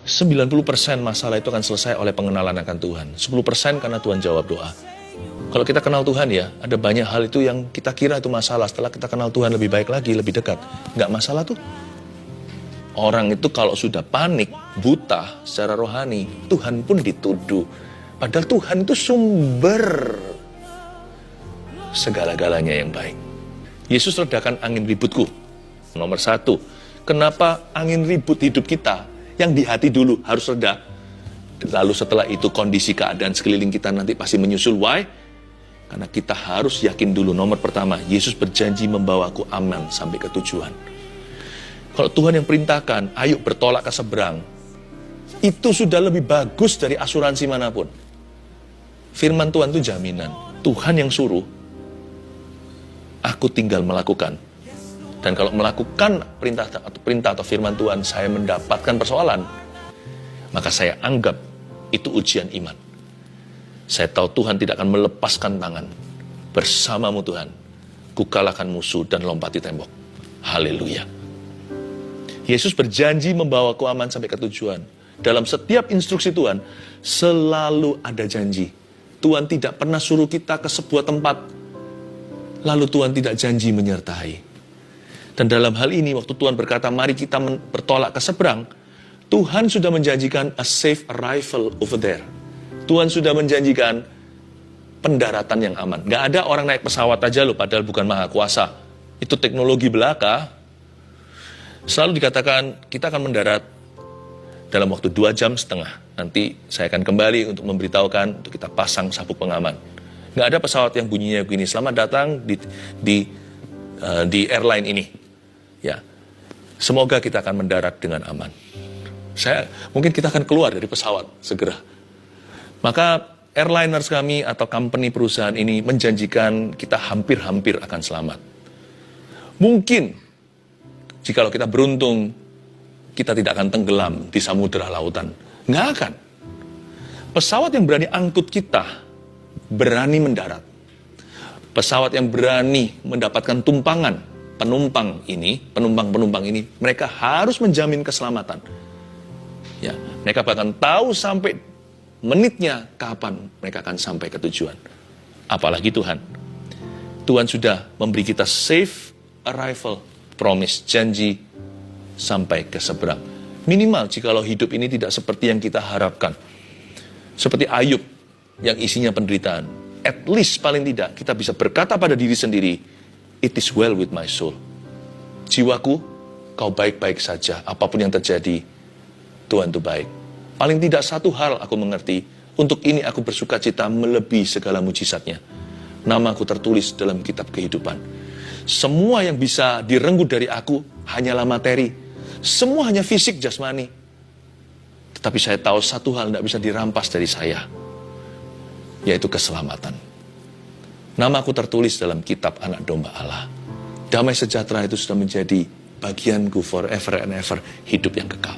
90% masalah itu akan selesai oleh pengenalan akan Tuhan. 10% karena Tuhan jawab doa. Kalau kita kenal Tuhan ya, ada banyak hal itu yang kita kira itu masalah. Setelah kita kenal Tuhan lebih baik lagi, lebih dekat. Nggak masalah tuh. Orang itu kalau sudah panik, buta secara rohani, Tuhan pun dituduh. Padahal Tuhan itu sumber segala-galanya yang baik. Yesus redakan angin ributku. Nomor 1, kenapa angin ribut hidup kita yang di hati dulu harus reda? Lalu setelah itu kondisi keadaan sekeliling kita nanti pasti menyusul. Why? Karena kita harus yakin dulu. Nomor pertama, Yesus berjanji membawaku aman sampai ke tujuan. Kalau Tuhan yang perintahkan, ayo bertolak ke seberang, itu sudah lebih bagus dari asuransi manapun. Firman Tuhan itu jaminan. Tuhan yang suruh, aku tinggal melakukan. Dan kalau melakukan perintah atau firman Tuhan, saya mendapatkan persoalan, maka saya anggap itu ujian iman. Saya tahu Tuhan tidak akan melepaskan tangan. Bersamamu Tuhan, kukalahkan musuh dan lompati tembok. Haleluya. Yesus berjanji membawaku aman sampai ke tujuan. Dalam setiap instruksi Tuhan, selalu ada janji. Tuhan tidak pernah suruh kita ke sebuah tempat, lalu Tuhan tidak janji menyertai. Dan dalam hal ini, waktu Tuhan berkata, mari kita bertolak ke seberang, Tuhan sudah menjanjikan a safe arrival over there. Tuhan sudah menjanjikan pendaratan yang aman. Gak ada orang naik pesawat aja loh, padahal bukan maha kuasa. Itu teknologi belaka. Selalu dikatakan, kita akan mendarat dalam waktu 2,5 jam. Nanti saya akan kembali untuk memberitahukan, untuk kita pasang sabuk pengaman. Gak ada pesawat yang bunyinya begini, selamat datang di airline ini. Ya, semoga kita akan mendarat dengan aman. Mungkin kita akan keluar dari pesawat segera. Maka airliners kami atau company perusahaan ini menjanjikan kita hampir-hampir akan selamat. Mungkin, jikalau kita beruntung, kita tidak akan tenggelam di samudera lautan. Nggak akan. Pesawat yang berani angkut kita, berani mendarat. Pesawat yang berani mendapatkan penumpang ini, mereka harus menjamin keselamatan. Ya, mereka bahkan tahu sampai menitnya kapan mereka akan sampai ke tujuan. Apalagi Tuhan. Tuhan sudah memberi kita safe arrival, promise, janji sampai ke seberang. Minimal jikalau hidup ini tidak seperti yang kita harapkan. Seperti Ayub yang isinya penderitaan. At least paling tidak kita bisa berkata pada diri sendiri, it is well with my soul. Jiwaku, kau baik-baik saja. Apapun yang terjadi, Tuhan itu baik. Paling tidak satu hal aku mengerti, untuk ini aku bersuka cita melebihi segala mujizatnya. Namaku tertulis dalam kitab kehidupan. Semua yang bisa direnggut dari aku hanyalah materi. Semua hanya fisik jasmani. Tetapi saya tahu satu hal tidak bisa dirampas dari saya, yaitu keselamatan. Namaku tertulis dalam kitab anak domba Allah. Damai sejahtera itu sudah menjadi bagianku forever and ever, hidup yang kekal.